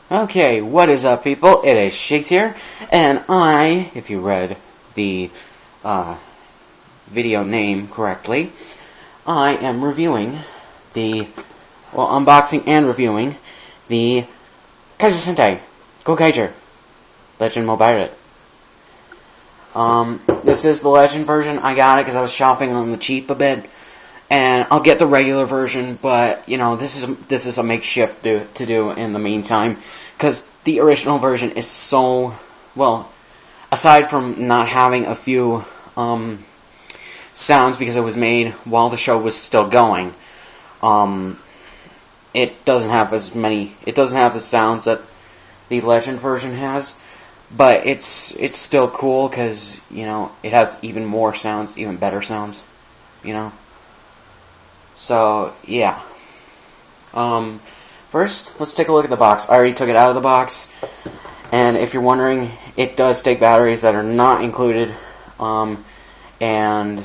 Okay, what is up, people? It is Shakes here, and if you read the video name correctly, I am reviewing unboxing and reviewing the Kaizoku Sentai Gokaiger Legend Mobirate. This is the Legend version. I got it because I was shopping on the cheap a bit. And I'll get the regular version, but you know this is a makeshift to do in the meantime, because the original version is so well. Aside from not having a few sounds because it was made while the show was still going, it doesn't have as many. It doesn't have the sounds that the Legend version has, but it's still cool because you know it has even more sounds, even better sounds, you know. So, yeah. First, let's take a look at the box. I already took it out of the box. And if you're wondering, it does take batteries that are not included. And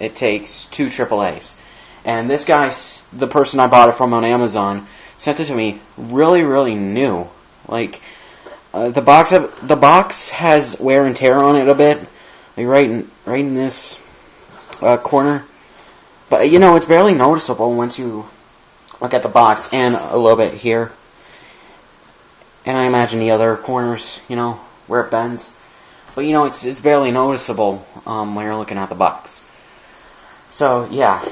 it takes 2 AAAs. And this guy, the person I bought it from on Amazon, sent it to me really, really new. Like, the box has wear and tear on it a bit. Like right in this corner. But, you know, it's barely noticeable once you look at the box, and a little bit here. And I imagine the other corners, you know, where it bends. But, you know, it's barely noticeable when you're looking at the box. So, yeah.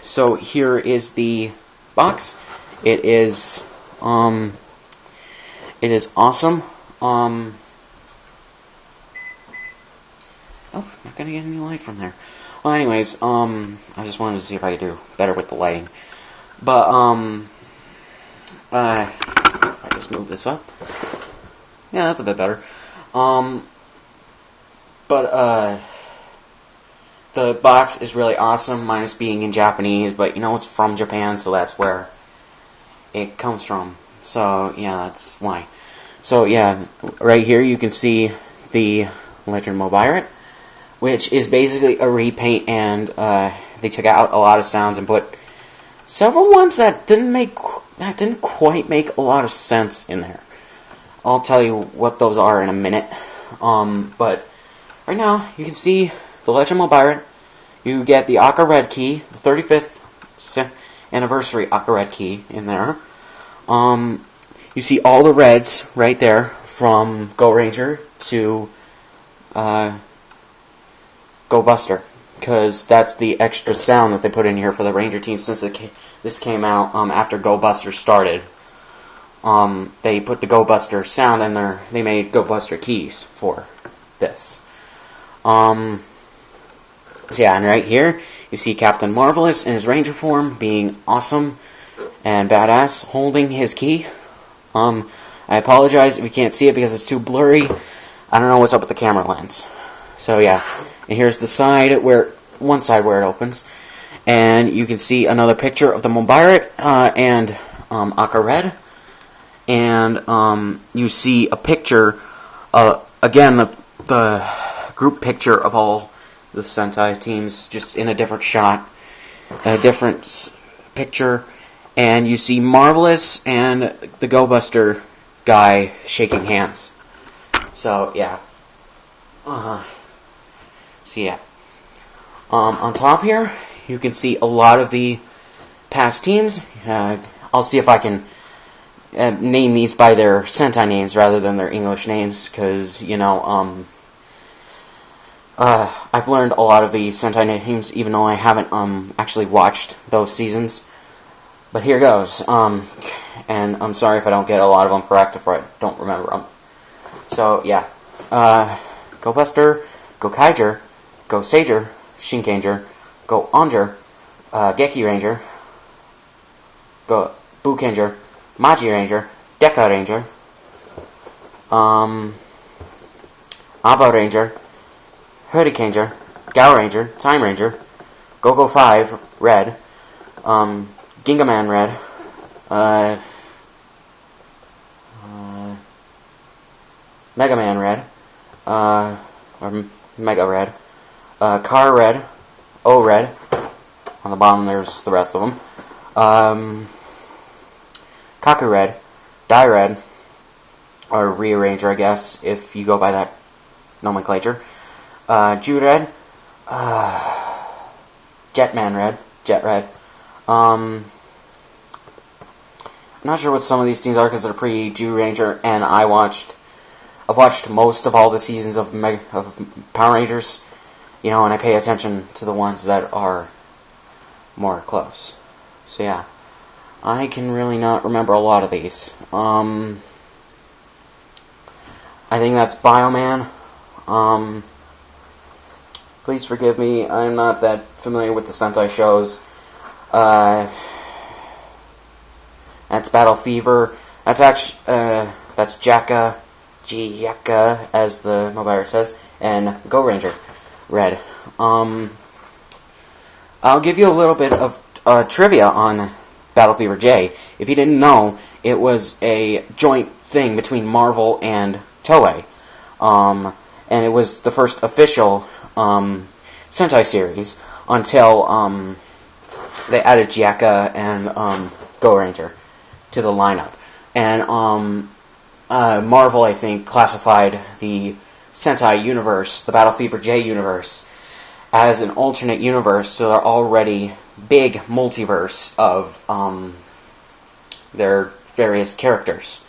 So, here is the box. It is awesome. Oh, not gonna get any light from there. Well, anyways, I just wanted to see if I could do better with the lighting. But, if I just move this up. Yeah, that's a bit better. The box is really awesome, minus being in Japanese, but, you know, it's from Japan, so that's where it comes from. So, yeah, that's why. So, yeah, right here you can see the Legend Mobirate, which is basically a repaint, and they took out a lot of sounds and put several ones that didn't quite make a lot of sense in there. I'll tell you what those are in a minute. But right now you can see the Legend Mobirate. You get the Aka Red key, the 35th anniversary Aka Red key in there. You see all the reds right there from Go Ranger to Go Buster, because that's the extra sound that they put in here for the Ranger team since this came out after Go Buster started. They put the Go Buster sound in there. They made Go Buster keys for this. So yeah, and right here you see Captain Marvelous in his Ranger form, being awesome and badass, holding his key. I apologize if you can't see it because it's too blurry. I don't know what's up with the camera lens. So yeah, and here's the side one side where it opens, and you can see another picture of the Mobirate and Aka Red, and you see a picture, again the group picture of all the Sentai teams, just in a different shot, a different picture, and you see Marvelous and the Go Buster guy shaking hands. So yeah. So yeah, on top here, you can see a lot of the past teams. I'll see if I can name these by their Sentai names rather than their English names, because, you know, I've learned a lot of the Sentai names, even though I haven't actually watched those seasons. But here goes, and I'm sorry if I don't get a lot of them correct if I don't remember them. So, yeah, Go Buster, Gokaiger, Go Sager, Shinkanger, Go Onger, Geki Ranger, Go Bukanger, Maji Ranger, Deka Ranger, Aba Ranger, Hurricaneger, Gao Ranger, Time Ranger, Go 5 Red, Gingaman Red, Mega Man Red, or Mega Red, Car Red, O Red. On the bottom there's the rest of them. Kaku Red, Dai Red, or rearranger, I guess, if you go by that nomenclature. Jude Red, Jetman Red, Jet Red. I'm not sure what some of these teams are because they're pre-Jew Ranger, and I've watched most of all the seasons of Power Rangers, and I pay attention to the ones that are more close. So yeah, I can really not remember a lot of these. I think that's Bioman. Please forgive me, I'm not that familiar with the Sentai shows. That's Battle Fever. That's actually, that's Jacka, as the Mobirate says, and Go Ranger Red. I'll give you a little bit of trivia on Battle Fever J. If you didn't know, it was a joint thing between Marvel and Toei. And it was the first official Sentai series until they added Jacka and Go Ranger to the lineup. And Marvel, I think, classified the Sentai universe, the Battle Fever J universe, as an alternate universe, so they're already big multiverse of their various characters.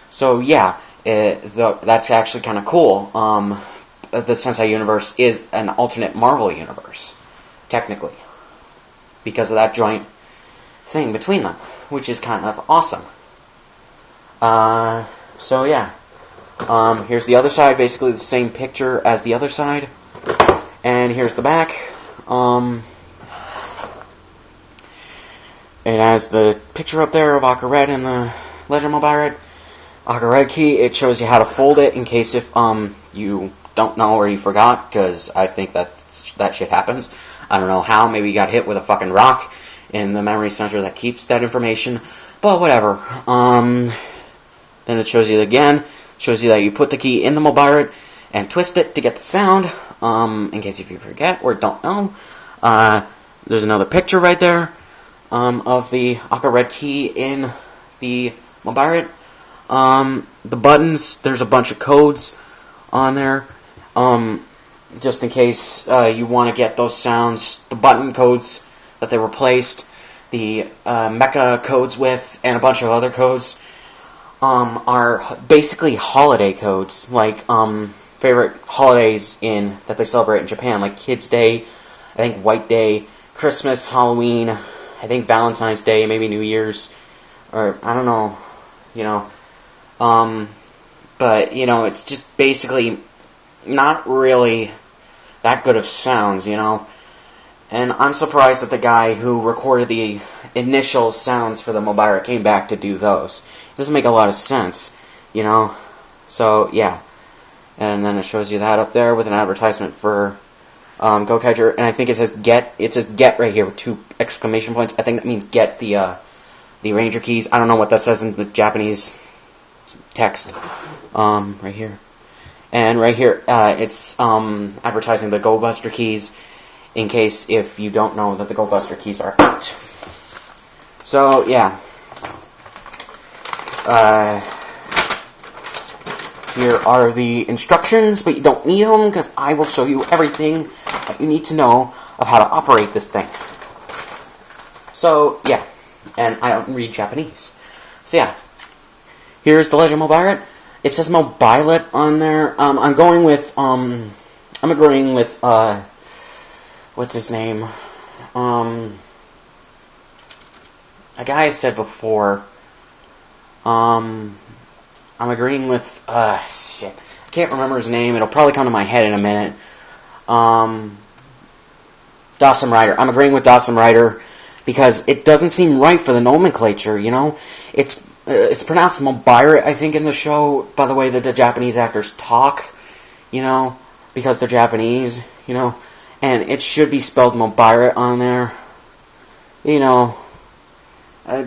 So yeah, that's actually kind of cool. The Sentai universe is an alternate Marvel universe, technically, because of that joint thing between them, which is kind of awesome. So yeah, here's the other side, basically the same picture as the other side, and here's the back. It has the picture up there of Aqua Red and the Legend Mobirate. Aqua Red key, it shows you how to fold it in case if you don't know or you forgot, because I think that shit happens. I don't know how, maybe you got hit with a fucking rock in the memory center that keeps that information, but whatever. Then it shows you again, shows you that you put the key in the Mobirate and twist it to get the sound, in case if you forget or don't know. There's another picture right there of the Aqua Red key in the Mobirate. The buttons, there's a bunch of codes on there, just in case you want to get those sounds. The button codes that they replaced the mecha codes with, and a bunch of other codes, are basically holiday codes, like favorite holidays that they celebrate in Japan, like Kids Day, I think White Day, Christmas, Halloween, I think Valentine's Day, maybe New Year's, or I don't know, but it's just basically not really that good of sounds, And I'm surprised that the guy who recorded the initial sounds for the Mobirate came back to do those. It doesn't make a lot of sense, So, yeah. And then it shows you that up there with an advertisement for Gokaiger. And I think it says get right here with 2 exclamation points. I think that means get the Ranger keys. I don't know what that says in the Japanese text. Right here. And right here, it's advertising the Go Buster keys, in case if you don't know that the Go Buster keys are out. So, yeah. Here are the instructions, but you don't need them, because I will show you everything that you need to know of how to operate this thing. So, yeah. And I don't read Japanese. So, yeah. Here's the Legend Mobirate. It says Mobilate on there. I'm agreeing with, what's his name? A guy I said before. I'm agreeing with, shit. I can't remember his name. It'll probably come to my head in a minute. Dawson Rider. I'm agreeing with Dawson Rider because it doesn't seem right for the nomenclature, It's pronounced Mobirate, I think, in the show, by the way that the Japanese actors talk, because they're Japanese, and it should be spelled Mobirate on there. It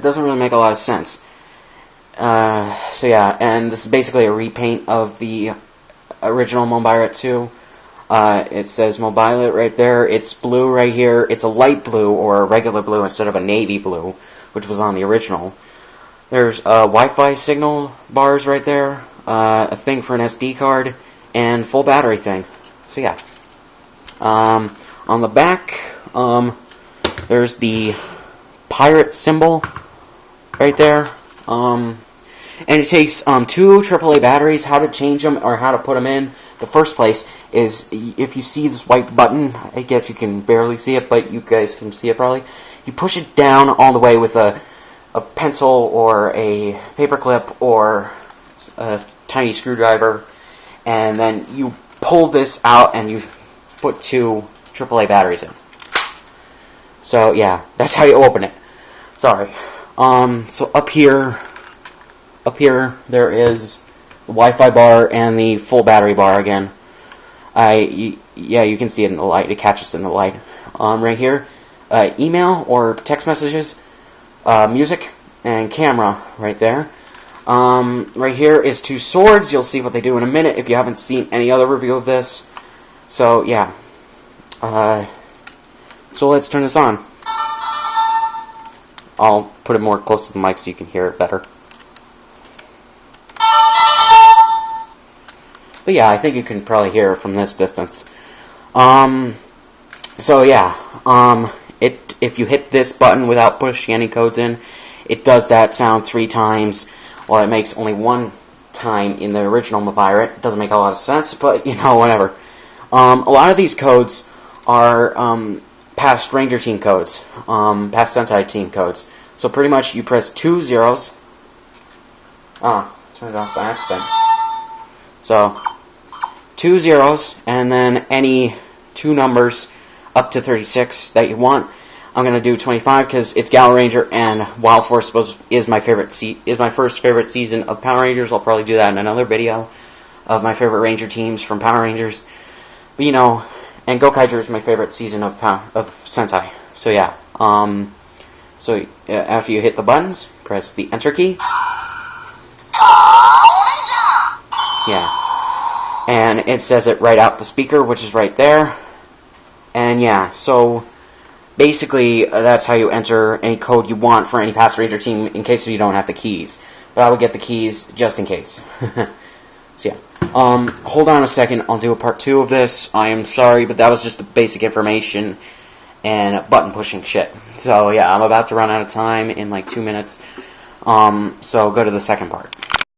doesn't really make a lot of sense. So yeah, and this is basically a repaint of the original Mobirate 2. It says Mobilate right there. It's blue right here. It's a light blue or a regular blue instead of a navy blue, which was on the original. There's Wi-Fi signal bars right there. a thing for an SD card, and full battery thing. So yeah. On the back, there's the pirate symbol right there. And it takes 2 AAA batteries. How to change them or how to put them in the first place is, if you see this white button, I guess you can barely see it, but you guys can see it probably. You push it down all the way with a pencil or a paper clip or a tiny screwdriver, and then you pull this out and you put 2 AAA batteries in. So yeah, that's how you open it. Sorry. So up here there is the Wi-Fi bar and the full battery bar again. Yeah, you can see it in the light. It catches in the light. Right here, email or text messages, music, and camera right there. Right here is 2 swords. You'll see what they do in a minute if you haven't seen any other review of this. So yeah. So let's turn this on. I'll put it more close to the mic so you can hear it better. But yeah, I think you can probably hear it from this distance. So yeah, if you hit this button without pushing any codes in, it does that sound 3 times, while it makes only 1 time in the original Mobirate. It doesn't make a lot of sense, but you know, whatever. A lot of these codes are past Ranger team codes, past Sentai team codes. So pretty much you press 2 zeros. Turn it off by accident. So 2 zeros, and then any 2 numbers up to 36 that you want. I'm gonna do 25 because it's Gala Ranger, and Wild Force is my first favorite season of Power Rangers. I'll probably do that in another video of my favorite Ranger teams from Power Rangers. But you know, and Gokaiger is my favorite season of Sentai. So yeah. So after you hit the buttons, press the Enter key. Yeah. And it says it right out the speaker, which is right there. And yeah, so basically that's how you enter any code you want for any past Ranger team in case you don't have the keys. But I would get the keys just in case. So yeah. Hold on a second, I'll do a part 2 of this. I am sorry, but that was just the basic information and button pushing shit. So yeah, I'm about to run out of time in like 2 minutes. So go to the second part.